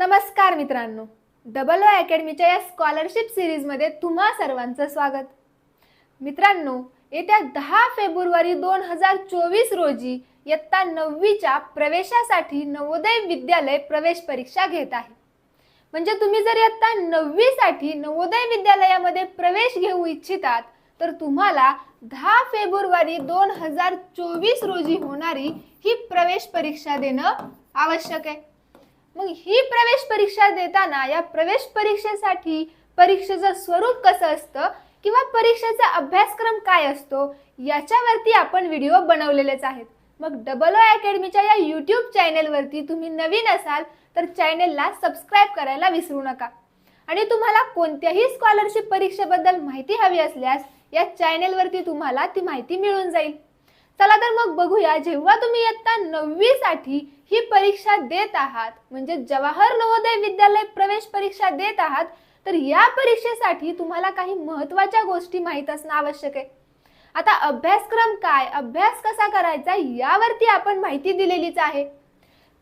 नमस्कार मित्रांनो, double O अकॅडमीच्या या स्कॉलरशिप सिरीजमध्ये तुम्हा सर्वांचं स्वागत। मित्रांनो, येत्या 10 फेब्रुवारी 2024 रोजी इयत्ता 9वीच्या प्रवेशासाठी नवोदय विद्यालय प्रवेश परीक्षा घेत आहे। म्हणजे तुम्ही जर इयत्ता 9वीसाठी नवोदय विद्यालयामध्ये प्रवेश घेऊ इच्छितात तर तुम्हाला 10 फेब्रुवारी 2024 रोजी होणारी ही प्रवेश परीक्षा देणं आवश्यक आहे। मग ही प्रवेश परीक्षा देताना या प्रवेश परीक्षेसाठी परीक्षेचं स्वरूप कसं असतं किंवा परीक्षेचा अभ्यासक्रम काय असतो याच्यावरती आपण व्हिडिओ बनवलेलेच आहेत। मग डबल ओ अकॅडमीच्या या YouTube चॅनलवरती तुम्ही नवीन असाल तर चॅनलला सबस्क्राइब करायला विसरू नका। आणि तुम्हाला कोणत्याही स्कॉलरशिप परीक्षेबद्दल माहिती हवी असल्यास या चॅनलवरती तुम्हाला ती माहिती मिळून जाईल। चला तर मग बघूया, जेव्हा तुम्ही इयत्ता 9वी साठी ही परीक्षा देत आहात म्हणजे जवाहर नवोदय विद्यालय प्रवेश परीक्षा देत आहात तर या परीक्षेसाठी तुम्हाला काही महत्त्वाच्या गोष्टी माहित असणं आवश्यक आहे। आता अभ्यासक्रम काय, अभ्यास कसा करायचा यावरती आपण माहिती दिलेलीच आहे,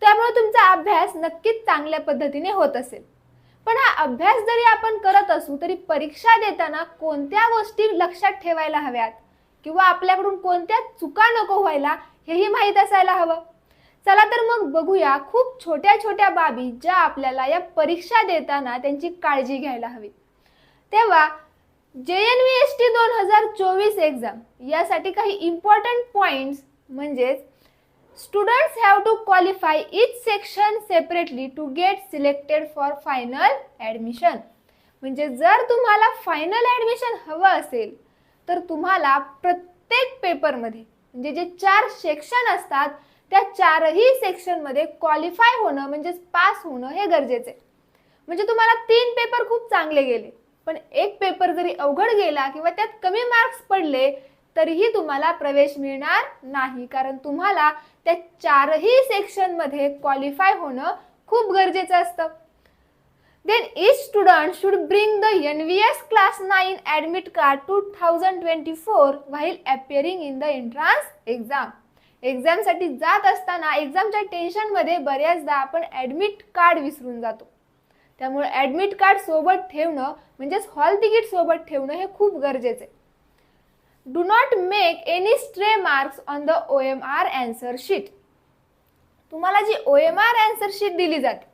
त्यामुळे तुमचा अभ्यास नक्कीच चांगल्या पद्धतीने होत असेल। पण हा अभ्यास जरी आपण करत असू तरी परीक्षा देताना कोणत्या गोष्टी लक्षात ठेवायला हव्यात किंवा आपल्याकडून कोणत्या चुका नको व्हायला हेही माहित असायला हवं। चला तर मग बघूया खूप छोट्या छोट्या बाबी ज्या आपल्याला या परीक्षा देताना त्यांची काळजी घ्यायला हवी। तेव्हा JNVST 2024 एक्झाम यासाठी काही इम्पॉर्टंट पॉइंट्स म्हणजे students have to qualify each section separately to get selected for final admission. म्हणजे जर तुम्हाला फायनल ॲडमिशन हवं असेल तर तुम्हाला प्रत्येक पेपरमध्ये म्हणजे जे 4 सेक्शन असतात त्या 4ही सेक्शनमध्ये क्वालिफाय होणं म्हणजे पास होणं हे गरजेचे आहे। म्हणजे तुम्हाला 3 पेपर खूप चांगले गेले पण एक पेपर जरी अवघड गेला किंवा त्यात कमी मार्क्स पडले तरीही तुम्हाला प्रवेश मिळणार नाही, कारण तुम्हाला त्या 4ही सेक्शनमध्ये क्वालिफाय होणं खूप गरजेचं असतं। Then each student should bring the NVS class 9 admit card 2024 while appearing in the entrance exam। Exam साठी जात असताना एक्झामच्या टेन्शन मध्ये बऱ्याचदा आपण ॲडमिट कार्ड विसरून जातो, त्यामुळे ॲडमिट कार्ड सोबत ठेवणं म्हणजे हॉल तिकीट सोबत ठेवणं हे खूप गरजेचं आहे। Do not make any stray marks on the OMR answer sheet. तुम्हाला जी OMR आन्सर शीट दिली जाते,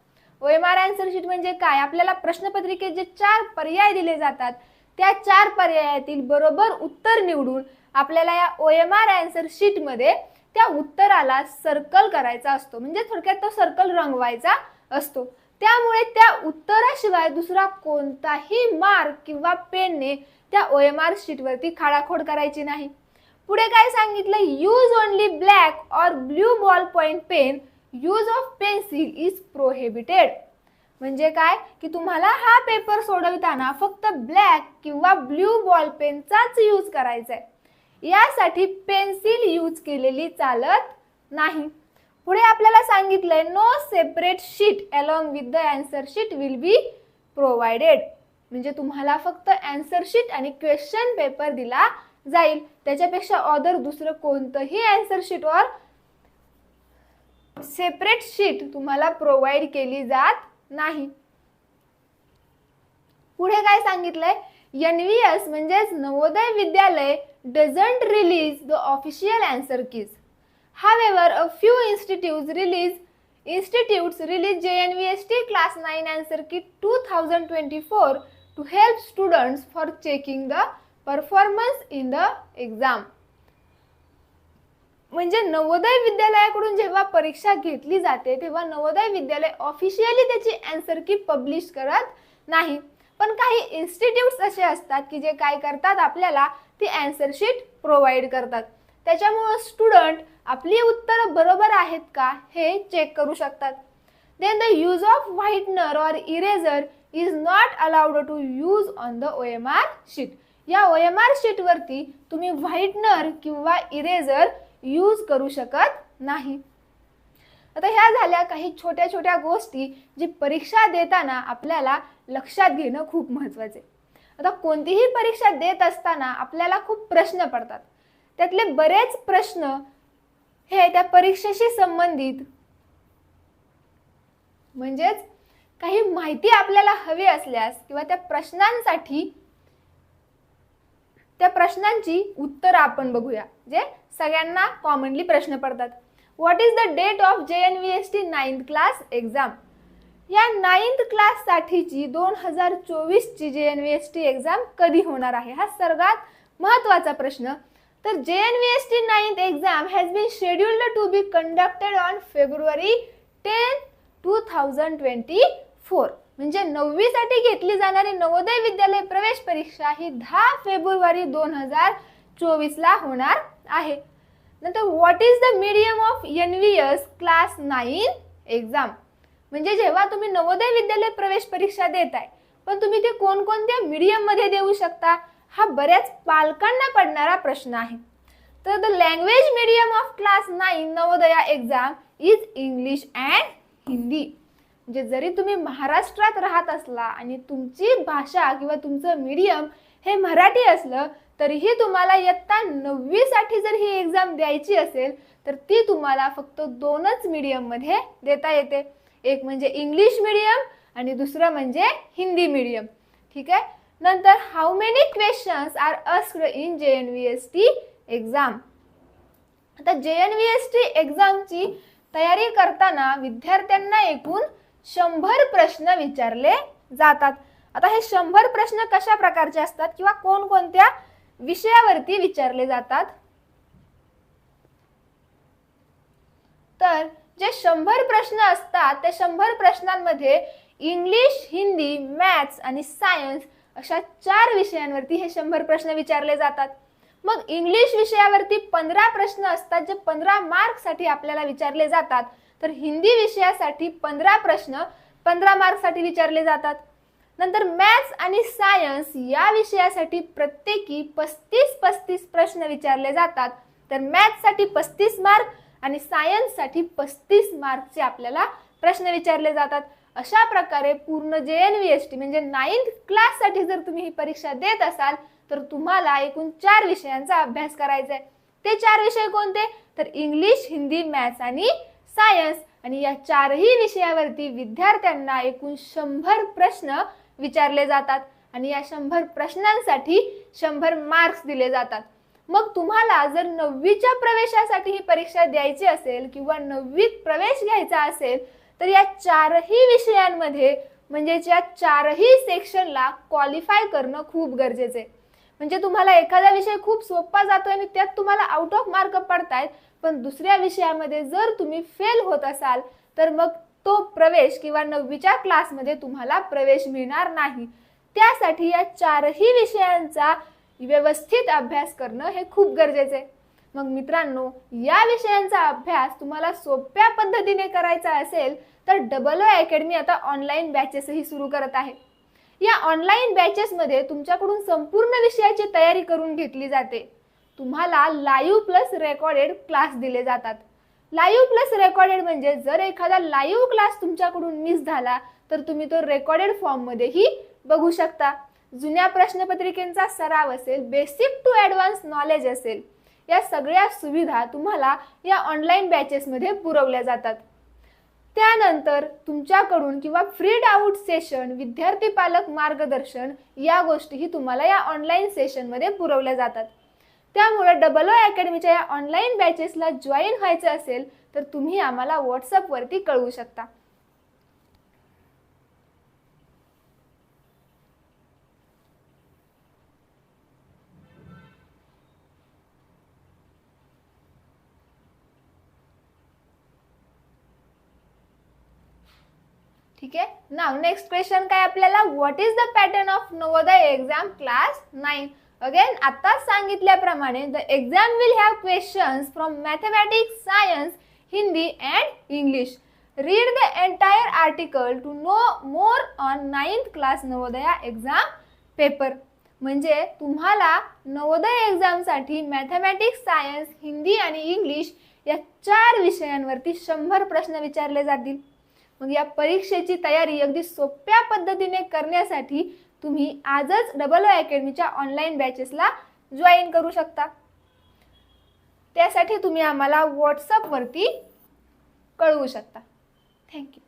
OMR आन्सर शीट म्हणजे काय, आपल्याला प्रश्नपत्रिकेत जे 4 पर्याय दिले जातात त्या 4 पर्यायातील बरोबर उत्तर निवडून आपल्याला या OMR आन्सर शीट मध्ये त्या उत्तराला सर्कल करायचा असतो, म्हणजे थोडक्यात तो सर्कल रंगवायचा असतो। त्यामुळे त्या उत्तराशिवाय दुसरा कोणताही मार्क किंवा पेनने त्या OMR शीट वरती खाडाखोड करायची नाही। पुढे काय सांगितलं, यूज ओनली ब्लॅक और blue ball point pen, use of pencil is prohibited. म्हणजे काय की तुम्हाला हा पेपर सोडवताना फक्त ब्लॅक किंवा ब्ल्यू बॉल पेनचाच यूज करायचा आहे, यासाठी पेन्सिल यूज केलेली चालत नाही। पुढे आपल्याला सांगितलंय no separate sheet along with the answer sheet will be provided. म्हणजे तुम्हाला फक्त आन्सर शीट आणि क्वेश्चन पेपर दिला जाईल, त्याच्यापेक्षा अदर दुसरं कोणतंही आन्सर शीट और सेपरेट शीट तुम्हाला प्रोव्हाइड केली जात नाही। पुढे काय सांगितलंय, NVS म्हणजेच Navodaya Vidyalaya doesn't release the official answer keys. However, a few institutes release JNVST class 9 answer kit 2024 to help students for checking the performance in the exam। म्हणजे नवोदय विद्यालयाकडून जेव्हा परीक्षा घेतली जाते तेव्हा नवोदय विद्यालय ऑफिशियली त्याची आन्सर की पब्लिश करत नाही, पण काही इन्स्टिट्यूट्स असे असतात की जे काय करतात, आपल्याला ती आन्सर शीट प्रोव्हाइड करतात। त्याच्यामुळे स्टुडंट आपली उत्तर बरोबर आहेत का हे चेक करू शकतात। Then the use of whitener और eraser is not allowed to use on the OMR sheet. या OMR शीट वरती तुम्ही व्हाइटनर किंवा इरेजर यूज करू शकत नाही। आता ह्या झाल्या काही छोट्या छोट्या गोष्टी जी परीक्षा देताना आपल्याला लक्षात घेणं खूप महत्त्वाचे। आता कोणतीही परीक्षा देत असताना आपल्याला खूप प्रश्न पडतात, त्यातले बरेच प्रश्न हे त्या परीक्षेशी संबंधित म्हणजेच काही माहिती आपल्याला हवी असल्यास किंवा त्या प्रश्नांची उत्तरं आपण बघूया, जे सगळ्यांना कॉमनली प्रश्न पडतात. What is the date of JNVST 9th class exam? या 9th क्लास साठीची 2024 ची JNVST एक्झाम कधी होणार आहे, हा सर्वात महत्त्वाचा प्रश्न. तर JNVST 9th exam has been scheduled to be conducted on February 10, 2024. म्हणजे 9वी साठी घेतली जाणारी नवोदय विद्यालय प्रवेश परीक्षा ही 10 फेब्रुवारी 2024 ला होणार आहे. नंतर what is the medium of NVS class 9 exam? म्हणजे जेव्हा तुम्ही नवोदय विद्यालय प्रवेश परीक्षा देताय, पण तुम्ही ते कोणकोणत्या मीडियम मध्ये देऊ शकता, हा बऱ्याच पालकांना पडणारा प्रश्न आहे. तर the language medium of class 9 Navodaya exam is English and Hindi. म्हणजे जरी तुम्ही महाराष्ट्रात राहत असला आणि तुमची भाषा किंवा तुमचं मीडियम हे मराठी असलं, तरीही तुम्हाला इयत्ता 9वी साठी जर ही एक्झाम द्यायची असेल तर ती तुम्हाला फक्त 2च मीडियम मध्ये देता येते. एक म्हणजे इंग्लिश मीडियम आणि दुसरं म्हणजे हिंदी मीडियम. ठीक आहे. नंतर how many questions are asked in JNVST exam? आता JNVST एक्झामची तयारी करताना विद्यार्थ्यांना एकूण 100 प्रश्न विचारले जातात. आता हे 100 प्रश्न कशा प्रकारचे असतात किंवा कोणकोणत्या विषयावरती विचारले जातात? तर जे 100 प्रश्न असतात त्या 100 प्रश्नांमध्ये इंग्लिश, हिंदी, मॅथ्स आणि सायन्स अशा 4 विषयांवरती हे 100 प्रश्न विचारले जातात. मग इंग्लिश विषयावरती 15 प्रश्न असतात जे 15 मार्कसाठी आपल्याला विचारले जातात. तर हिंदी विषयासाठी 15 प्रश्न 15 मार्कसाठी विचारले जातात. नंतर मॅथ्स आणि सायन्स या विषयासाठी प्रत्येकी 35 प्रश्न विचारले जातात. तर मॅथ्ससाठी 35 मार्क आणि सायन्ससाठी 35 मार्कचे आपल्याला प्रश्न विचारले जातात. अशा प्रकारे पूर्ण JNVST म्हणजे 9th क्लास साठी जर तुम्ही ही परीक्षा देत असाल तर तुम्हाला एकूण 4 विषयांचा अभ्यास करायचा आहे. ते 4 विषय कोणते? तर इंग्लिश, हिंदी, मॅथ्स आणि सायन्स. आणि या 4ही विषयावरती विद्यार्थ्यांना एकूण 100 प्रश्न विचारले जातात आणि या 100 प्रश्नांसाठी 100 मार्क्स दिले जातात. मग तुम्हाला जर 9वीच्या प्रवेशासाठी ही परीक्षा द्यायची असेल किंवा 9वीत प्रवेश घ्यायचा असेल तर या 4ही विषयांमध्ये म्हणजे या 4ही सेक्शनला क्वालिफाय करणं खूप गरजेचं आहे. म्हणजे तुम्हाला एखादा विषय खूप सोपा जातोय आणि त्यात तुम्हाला आउट ऑफ मार्क पडतायत, पण दुसऱ्या विषयामध्ये जर तुम्ही फेल होत असाल तर मग तो प्रवेश किंवा 9वीच्या क्लासमध्ये तुम्हाला प्रवेश मिळणार नाही. त्यासाठी या 4ही विषयांचा व्यवस्थित अभ्यास करणं हे खूप गरजेचं आहे. मग मित्रांनो, या विषयांचा अभ्यास तुम्हाला सोप्या पद्धतीने करायचा असेल तर DOO अकॅडमी आता ऑनलाईन बॅचेसही सुरू करत आहे. या ऑनलाईन बॅचेसमध्ये तुमच्याकडून संपूर्ण विषयाची तयारी करून घेतली जाते. तुम्हाला लाईव्ह प्लस रेकॉर्डेड क्लास दिले जातात. लाईव्ह प्लस रेकॉर्डेड म्हणजे जर एखादा लाईव्ह क्लास तुमच्याकडून मिस झाला तर तुम्ही तो रेकॉर्डेड फॉर्म मध्येही बघू शकता. जुन्या प्रश्नपत्रिकेचा सराव असेल, बेसिक टू ॲडव्हान्स नॉलेज असेल, या सगळ्या सुविधा तुम्हाला या ऑनलाईन बॅचेसमध्ये पुरवल्या जातात. त्यानंतर तुमच्याकडून किंवा फ्री डाऊट सेशन, विद्यार्थी पालक मार्गदर्शन या गोष्टीही तुम्हाला या ऑनलाईन सेशनमध्ये पुरवल्या जातात. त्यामुळे DOO अकॅडमीच्या या ऑनलाईन बॅचेसला जॉईन व्हायचं असेल तर तुम्ही आम्हाला व्हॉट्सअपवरती कळवू शकता. ठीक आहे. नाव नेक्स्ट क्वेश्चन काय आपल्याला, what is the pattern of Navodaya exam class 9? Again आताच सांगितल्याप्रमाणे the exam will have questions from mathematics, science, Hindi and English. Read the entire article to know more on 9th class Navodaya exam paper. म्हणजे तुम्हाला नवोदय एक्झामसाठी mathematics, science, Hindi आणि English या 4 विषयांवरती 100 प्रश्न विचारले जातील. मग या परीक्षेची तयारी अगदी सोप्या पद्धतीने करण्यासाठी तुम्ही आजच DOO अकॅडमीच्या ऑनलाईन बॅचेसला जॉईन करू शकता. त्यासाठी तुम्ही आम्हाला व्हॉट्सअपवरती कळवू शकता. थँक्यू.